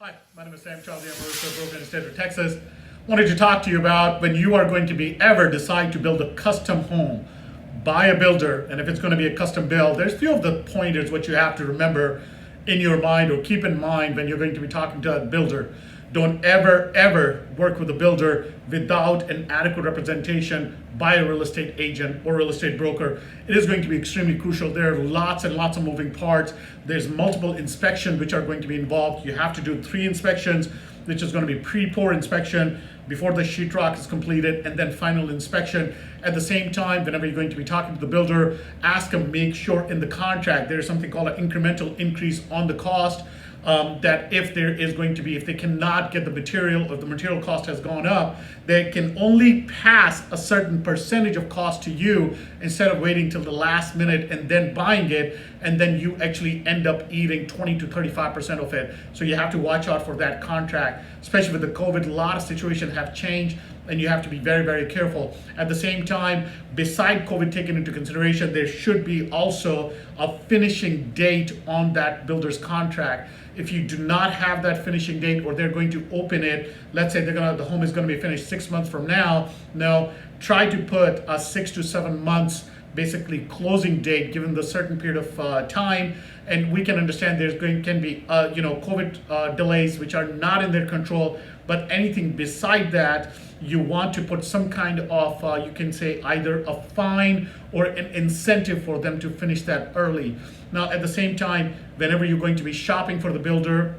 Hi, my name is Sam Charlie. I'm a real estate broker in the state of Texas. Wanted to talk to you about when you are going to be ever decide to build a custom home, buy a builder, and if it's going to be a custom build, there's a few of the pointers what you have to remember in your mind or keep in mind when you're going to be talking to a builder. Don't ever work with a builder without an adequate representation by a real estate agent or real estate broker. It is going to be extremely crucial. There are lots and lots of moving parts. There's multiple inspections which are going to be involved. You have to do 3 inspections, which is going to be pre-pour inspection before the sheetrock is completed, and then final inspection. At the same time, whenever you're going to be talking to the builder, ask them, make sure in the contract there's something called an incremental increase on the cost. That if there is going to be, if they cannot get the material, or the material cost has gone up, they can only pass a certain percentage of cost to you instead of waiting till the last minute and then buying it, and then you actually end up eating 20 to 35% of it. So you have to watch out for that contract, especially with the COVID. A lot of situations have changed, and you have to be very careful. At the same time, beside COVID taken into consideration, there should be also a finishing date on that builder's contract. If you do not have that finishing date, or they're going to open it, let's say the home is going to be finished 6 months from now, try to put a 6 to 7 months basically closing date given the certain period of time. And we can understand can be COVID delays which are not in their control, but anything beside that, you want to put some kind of you can say either a fine or an incentive for them to finish that early. Now at the same time, whenever you're going to be shopping for the builder,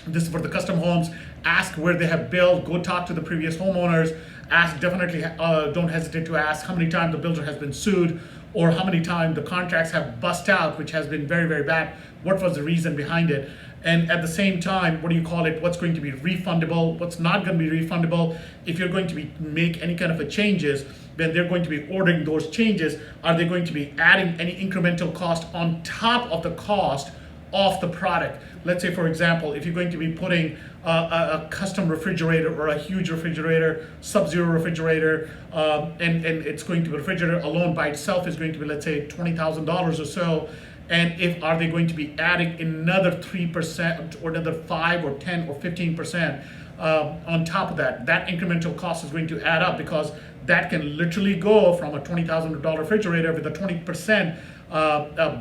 this is for the custom homes, ask where they have built, go talk to the previous homeowners, ask, definitely don't hesitate to ask how many times the builder has been sued, or how many times the contracts have bust out, which has been very bad. What was the reason behind it? And at the same time, what's going to be refundable, what's not going to be refundable. If you're going to be make any kind of changes, then they're going to be ordering those changes. Are they going to be adding any incremental cost on top of the cost of the product? Let's say, for example, if you're going to be putting a custom refrigerator or a huge refrigerator, sub-zero refrigerator, and it's going to be a refrigerator alone by itself is going to be, let's say, $20,000 or so. And are they going to be adding another 3% or another 5 or 10 or 15% on top of that? That incremental cost is going to add up, because that can literally go from a $20,000 refrigerator with a 20%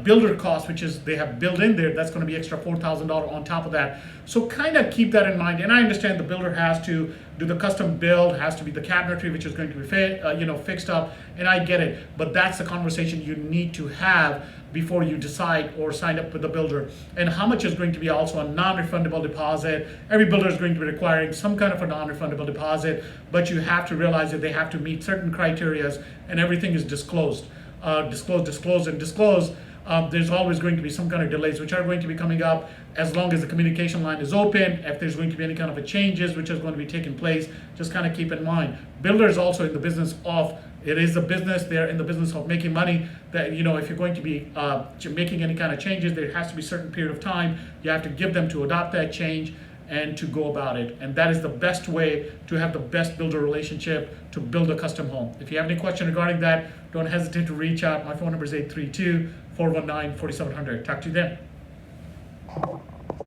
builder cost, which is they have built in there. That's going to be extra $4,000 on top of that. So kind of keep that in mind. And I understand the builder has to do the custom build, has to be the cabinetry, which is going to be fixed up, and I get it. But that's the conversation you need to have before you decide or sign up with the builder. And how much is going to be also a non-refundable deposit. Every builder is going to be requiring some kind of a non-refundable deposit, but you have to realize that they have to meet certain criteria, and everything is disclosed. Disclose. There's always going to be some kind of delays which are going to be coming up. As long as the communication line is open, if there's going to be any kind of a changes which is going to be taking place, just kind of keep in mind. Builders also in the business of, it is a business, they're in the business of making money. That, if you're going to be making any kind of changes, there has to be a certain period of time. You have to give them to adopt that change and to go about it. And that is the best way to have the best builder relationship to build a custom home. If you have any question regarding that, don't hesitate to reach out. My phone number is 832-419-4700. Talk to you then.